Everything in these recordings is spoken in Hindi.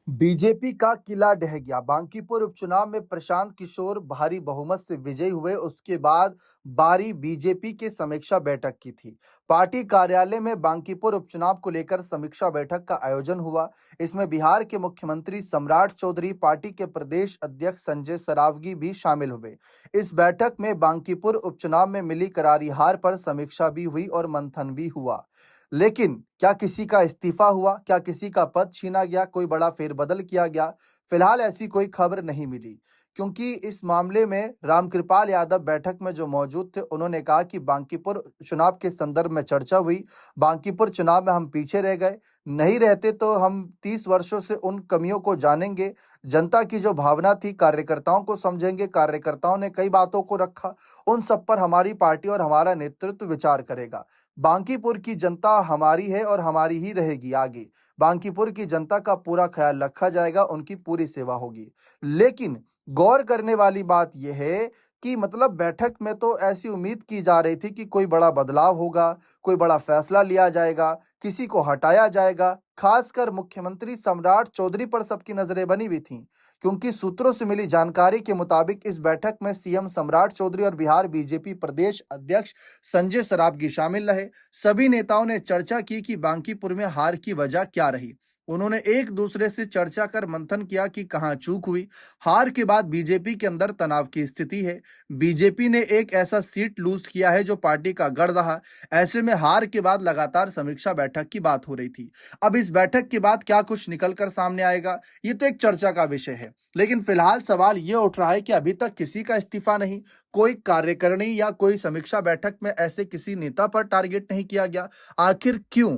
बीजेपी का किला ढह गया। बांकीपुर उपचुनाव में प्रशांत किशोर भारी बहुमत से विजयी हुए। उसके बाद बारी बीजेपी के समीक्षा बैठक की थी। पार्टी कार्यालय में बांकीपुर उपचुनाव को लेकर समीक्षा बैठक का आयोजन हुआ। इसमें बिहार के मुख्यमंत्री सम्राट चौधरी, पार्टी के प्रदेश अध्यक्ष संजय सरावगी भी शामिल हुए। इस बैठक में बांकीपुर उपचुनाव में मिली करारी हार पर समीक्षा भी हुई और मंथन भी हुआ। लेकिन क्या किसी का इस्तीफा हुआ? क्या किसी का पद छीना गया? कोई बड़ा फेरबदल किया गया? फिलहाल ऐसी कोई खबर नहीं मिली, क्योंकि इस मामले में रामकृपाल यादव बैठक में जो मौजूद थे, उन्होंने कहा कि बांकीपुर चुनाव के संदर्भ में चर्चा हुई। बांकीपुर चुनाव में हम पीछे रह गए, नहीं रहते तो हम 30 वर्षों से उन कमियों को जानेंगे। जनता की जो भावना थी, कार्यकर्ताओं को समझेंगे। कार्यकर्ताओं ने कई बातों को रखा, उन सब पर हमारी पार्टी और हमारा नेतृत्व विचार करेगा। बांकीपुर की जनता हमारी है और हमारी ही रहेगी आगे। बांकीपुर की जनता का पूरा ख्याल रखा जाएगा, उनकी पूरी सेवा होगी। लेकिन गौर करने वाली बात यह है कि मतलब बैठक में तो ऐसी उम्मीद की जा रही थी कि कोई बड़ा बदलाव होगा, कोई बड़ा फैसला लिया जाएगा, किसी को हटाया जाएगा। खासकर मुख्यमंत्री सम्राट चौधरी पर सबकी नजरें बनी हुई थीं, क्योंकि सूत्रों से मिली जानकारी के मुताबिक इस बैठक में सीएम सम्राट चौधरी और बिहार बीजेपी प्रदेश अध्यक्ष संजय सरावगी शामिल रहे। सभी नेताओं ने चर्चा की कि बांकीपुर में हार की वजह क्या रही। उन्होंने एक दूसरे से चर्चा कर मंथन किया कि कहां चूक हुई। हार के बाद बीजेपी के अंदर तनाव की स्थिति है। बीजेपी ने एक ऐसा सीट लूज किया है जो पार्टी का गढ़ रहा। ऐसे में हार के बाद लगातार समीक्षा बैठक की बात हो रही थी। अब इस बैठक के बाद क्या कुछ निकलकर सामने आएगा, ये तो एक चर्चा का विषय है। लेकिन फिलहाल सवाल ये उठ रहा है कि अभी तक किसी का इस्तीफा नहीं, कोई कार्यकारिणी या कोई समीक्षा बैठक में ऐसे किसी नेता पर टारगेट नहीं किया गया। आखिर क्यों?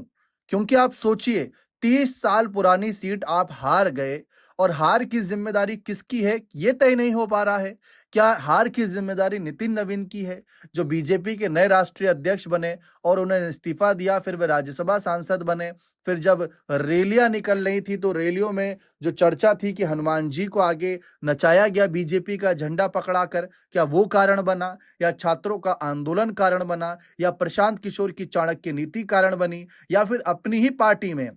क्योंकि आप सोचिए, 30 साल पुरानी सीट आप हार गए और हार की जिम्मेदारी किसकी है ये तय नहीं हो पा रहा है। क्या हार की जिम्मेदारी नितिन नवीन की है, जो बीजेपी के नए राष्ट्रीय अध्यक्ष बने और उन्हें इस्तीफा दिया, फिर वे राज्यसभा सांसद बने। फिर जब रैलियां निकल रही थी तो रैलियों में जो चर्चा थी कि हनुमान जी को आगे नचाया गया बीजेपी का झंडा पकड़ाकर, क्या वो कारण बना, या छात्रों का आंदोलन कारण बना, या प्रशांत किशोर की चाणक्य नीति कारण बनी, या फिर अपनी ही पार्टी में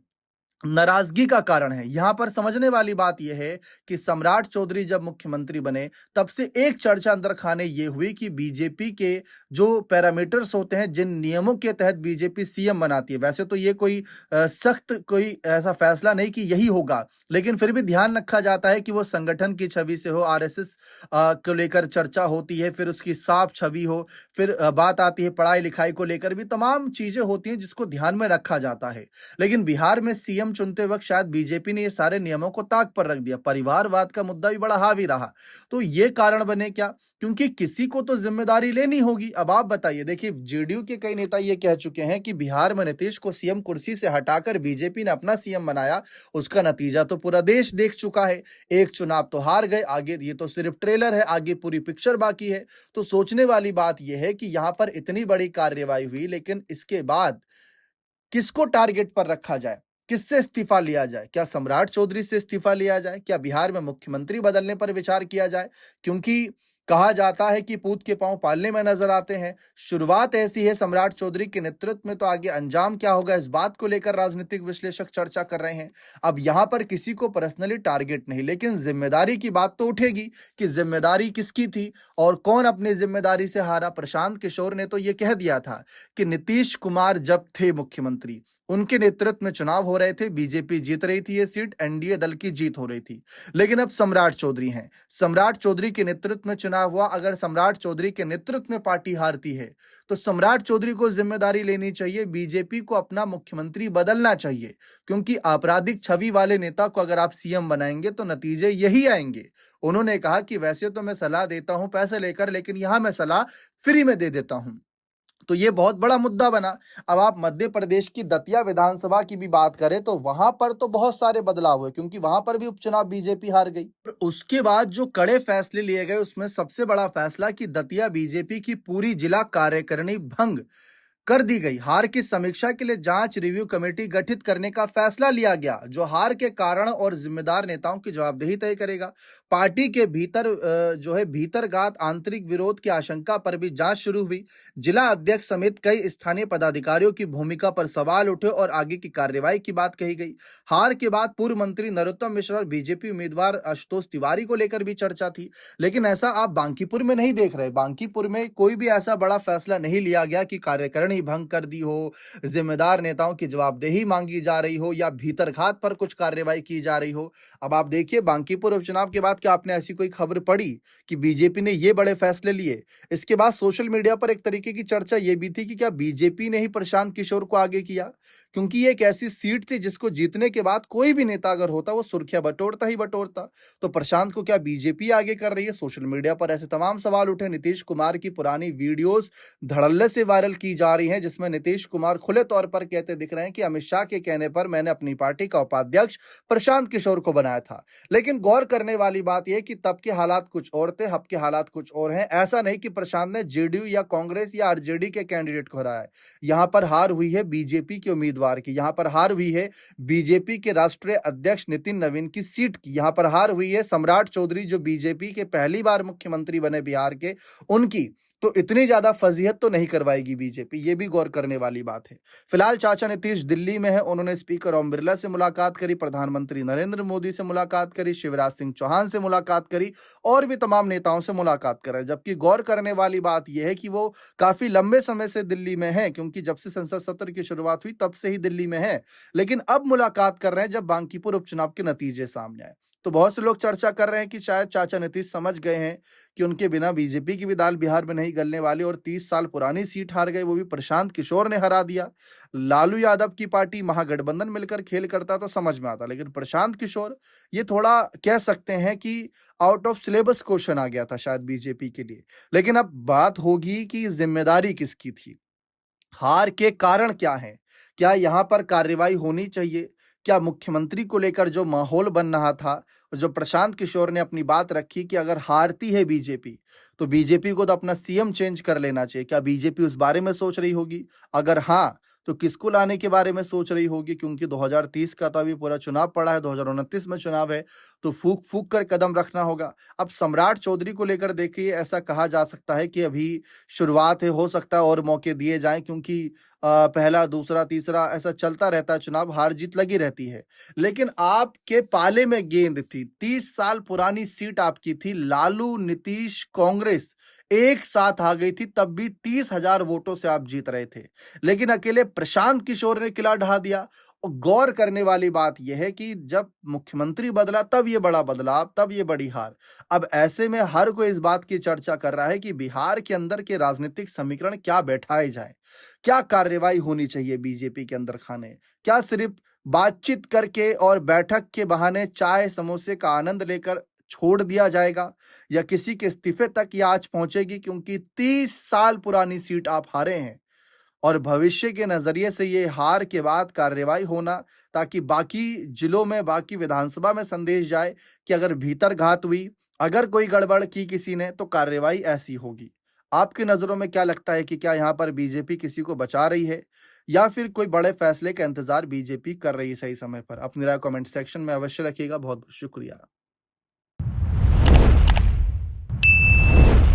नाराजगी का कारण है? यहां पर समझने वाली बात यह है कि सम्राट चौधरी जब मुख्यमंत्री बने, तब से एक चर्चा अंदर खाने ये हुई कि बीजेपी के जो पैरामीटर्स होते हैं, जिन नियमों के तहत बीजेपी सीएम बनाती है, वैसे तो ये कोई सख्त कोई ऐसा फैसला नहीं कि यही होगा, लेकिन फिर भी ध्यान रखा जाता है कि वो संगठन की छवि से हो। आरएसएस को लेकर चर्चा होती है, फिर उसकी साफ छवि हो। फिर बात आती है पढ़ाई लिखाई को लेकर भी, तमाम चीजें होती हैं जिसको ध्यान में रखा जाता है। लेकिन बिहार में सीएम चुनते वक्त शायद बीजेपी ने ये सारे नियमों को ताक पर रख दिया। परिवारवाद का मुद्दा भी बड़ा हावी रहा। तो ये कारण बने क्या? क्योंकि किसी को तो जिम्मेदारी लेनी होगी। अब आप बताइए, देखिए जेडीयू के कई नेता ये कह चुके हैं कि बिहार में नीतीश को सीएम कुर्सी से हटाकर बीजेपी ने अपना सीएम बनाया, उसका नतीजा तो पूरा देश देख चुका है। एक चुनाव तो हार गए, आगे ये तो सिर्फ ट्रेलर है, आगे पूरी पिक्चर बाकी है। तो सोचने वाली बात यह है कि यहां पर इतनी बड़ी कार्रवाई हुई, लेकिन इसके बाद किसको टारगेट पर रखा जाए, किससे इस्तीफा लिया जाए? क्या सम्राट चौधरी से इस्तीफा लिया जाए? क्या बिहार में मुख्यमंत्री बदलने पर विचार किया जाए? क्योंकि कहा जाता है कि पूत के पांव पालने में नजर आते हैं। शुरुआत ऐसी है सम्राट चौधरी के नेतृत्व में, तो आगे अंजाम क्या होगा, इस बात को लेकर राजनीतिक विश्लेषक चर्चा कर रहे हैं। अब यहां पर किसी को पर्सनली टारगेट नहीं, लेकिन जिम्मेदारी की बात तो उठेगी कि जिम्मेदारी किसकी थी और कौन अपनी जिम्मेदारी से हारा। प्रशांत किशोर ने तो यह कह दिया था कि नीतीश कुमार जब थे मुख्यमंत्री, उनके नेतृत्व में चुनाव हो रहे थे, बीजेपी जीत रही थी, ये सीट एनडीए दल की जीत हो रही थी। लेकिन अब सम्राट चौधरी हैं, सम्राट चौधरी के नेतृत्व में चुनाव हुआ। अगर सम्राट चौधरी के नेतृत्व में पार्टी हारती है तो सम्राट चौधरी को जिम्मेदारी लेनी चाहिए, बीजेपी को अपना मुख्यमंत्री बदलना चाहिए। क्योंकि आपराधिक छवि वाले नेता को अगर आप सीएम बनाएंगे तो नतीजे यही आएंगे। उन्होंने कहा कि वैसे तो मैं सलाह देता हूं पैसे लेकर, लेकिन यहां मैं सलाह फ्री में दे देता हूं। तो ये बहुत बड़ा मुद्दा बना। अब आप मध्य प्रदेश की दतिया विधानसभा की भी बात करें तो वहां पर तो बहुत सारे बदलाव हुए, क्योंकि वहां पर भी उपचुनाव बीजेपी हार गई। उसके बाद जो कड़े फैसले लिए गए, उसमें सबसे बड़ा फैसला कि दतिया बीजेपी की पूरी जिला कार्यकारिणी भंग कर दी गई। हार की समीक्षा के लिए जांच रिव्यू कमेटी गठित करने का फैसला लिया गया, जो हार के कारण और जिम्मेदार नेताओं की जवाबदेही तय करेगा। पार्टी के भीतर जो है भीतरगात आंतरिक विरोध की आशंका पर भी जांच शुरू हुई। जिला अध्यक्ष समेत कई स्थानीय पदाधिकारियों की भूमिका पर सवाल उठे और आगे की कार्रवाई की बात कही गई। हार के बाद पूर्व मंत्री नरोत्तम मिश्रा और बीजेपी उम्मीदवार आशुतोष तिवारी को लेकर भी चर्चा थी। लेकिन ऐसा आप बांकीपुर में नहीं देख रहे। बांकीपुर में कोई भी ऐसा बड़ा फैसला नहीं लिया गया कि कार्यकारिणी भंग कर दी हो, जिम्मेदार नेताओं की जवाबदेही मांगी जा रही हो या भीतरघात पर कुछ कार्रवाई की जा रही हो। अब आप देखिए, बांकीपुर उपचुनाव के बाद क्या आपने ऐसी कोई खबर पढ़ी कि बीजेपी ने ये बड़े फैसले लिए? इसके बाद सोशल मीडिया पर एक तरीके की चर्चा ये भी थी कि क्या बीजेपी ने ही प्रशांत किशोर को आगे किया, क्योंकि ये एक ऐसी सीट थी जिसको जीतने के बाद कोई भी नेता अगर होता वो सुर्खियां बटोरता ही बटोरता। तो प्रशांत को क्या बीजेपी आगे कर रही है? सोशल मीडिया पर ऐसे तमाम सवाल उठे। नीतीश कुमार की पुरानी वीडियोस धड़ल्ले से वायरल की जा रही हैं, जिसमें नीतीश कुमार खुले तौर पर कहते दिख रहे हैं कि अमित शाह के कहने पर मैंने अपनी पार्टी का उपाध्यक्ष प्रशांत किशोर को बनाया था। लेकिन गौर करने वाली बात यह कि तब के हालात कुछ और थे, अब के हालात कुछ और हैं। ऐसा नहीं कि प्रशांत ने जेडीयू या कांग्रेस या आरजेडी के कैंडिडेट को हराया है। यहां पर हार हुई है बीजेपी के उम्मीदवार की, यहां पर हार हुई है बीजेपी के राष्ट्रीय अध्यक्ष नितिन नवीन की सीट की, यहां पर हार हुई है सम्राट चौधरी जो बीजेपी के पहली बार मुख्यमंत्री बने बिहार के, उनकी। तो इतनी ज्यादा फजीहत तो नहीं करवाएगी बीजेपी, ये भी गौर करने वाली बात है। फिलहाल चाचा नीतीश दिल्ली में है। उन्होंने स्पीकर ओम बिरला से मुलाकात करी, प्रधानमंत्री नरेंद्र मोदी से मुलाकात करी, शिवराज सिंह चौहान से मुलाकात करी और भी तमाम नेताओं से मुलाकात कर रहे हैं। जबकि गौर करने वाली बात यह है कि वो काफी लंबे समय से दिल्ली में है, क्योंकि जब से संसद सत्र की शुरुआत हुई तब से ही दिल्ली में है। लेकिन अब मुलाकात कर रहे हैं जब बांकीपुर उपचुनाव के नतीजे सामने आए। तो बहुत से लोग चर्चा कर रहे हैं कि शायद चाचा नीतीश समझ गए हैं कि उनके बिना बीजेपी की भी दाल बिहार में नहीं गलने वाली, और 30 साल पुरानी सीट हार गए, वो भी प्रशांत किशोर ने हरा दिया। लालू यादव की पार्टी महागठबंधन मिलकर खेल करता तो समझ में आता, लेकिन प्रशांत किशोर, ये थोड़ा कह सकते हैं कि आउट ऑफ सिलेबस क्वेश्चन आ गया था शायद बीजेपी के लिए। लेकिन अब बात होगी कि जिम्मेदारी किसकी थी, हार के कारण क्या हैं? क्या यहाँ पर कार्रवाई होनी चाहिए? क्या मुख्यमंत्री को लेकर जो माहौल बन रहा था, जो प्रशांत किशोर ने अपनी बात रखी कि अगर हारती है बीजेपी, तो बीजेपी को तो अपना सीएम चेंज कर लेना चाहिए, क्या बीजेपी उस बारे में सोच रही होगी? अगर हाँ, तो किसको लाने के बारे में सोच रही होगी? क्योंकि 2030 का तो अभी पूरा चुनाव पड़ा है, 2029 में चुनाव है, तो फूक फूक कर कदम रखना होगा। अब सम्राट चौधरी को लेकर देखिए, ऐसा कहा जा सकता है कि अभी शुरुआत है, हो सकता है और मौके दिए जाएं, क्योंकि पहला दूसरा तीसरा ऐसा चलता रहता है, चुनाव हार जीत लगी रहती है। लेकिन आपके पाले में गेंद थी, 30 साल पुरानी सीट आपकी थी, लालू नीतीश कांग्रेस एक साथ आ गई थी, तब भी 30,000 वोटों से आप जीत रहे थे। लेकिन अकेले प्रशांत किशोर ने किला ढहा दिया। और गौर करने वाली बात यह है कि जब मुख्यमंत्री बदला तब ये बड़ा बदलाव, तब ये बड़ी हार। अब ऐसे में हर कोई इस बात की चर्चा कर रहा है कि बिहार के अंदर के राजनीतिक समीकरण क्या बैठाए जाए, क्या कार्रवाई होनी चाहिए बीजेपी के अंदर खाने, क्या सिर्फ बातचीत करके और बैठक के बहाने चाय समोसे का आनंद लेकर छोड़ दिया जाएगा, या किसी के इस्तीफे तक ये आज पहुंचेगी, क्योंकि 30 साल पुरानी सीट आप हारे हैं। और भविष्य के नजरिए से ये हार के बाद कार्रवाई होना, ताकि बाकी जिलों में, बाकी विधानसभा में संदेश जाए कि अगर भीतर घात हुई, अगर कोई गड़बड़ की किसी ने, तो कार्रवाई ऐसी होगी। आपकी नजरों में क्या लगता है कि क्या यहाँ पर बीजेपी किसी को बचा रही है, या फिर कोई बड़े फैसले का इंतजार बीजेपी कर रही है सही समय पर? अपनी राय कमेंट सेक्शन में अवश्य रखिएगा। बहुत बहुत शुक्रिया।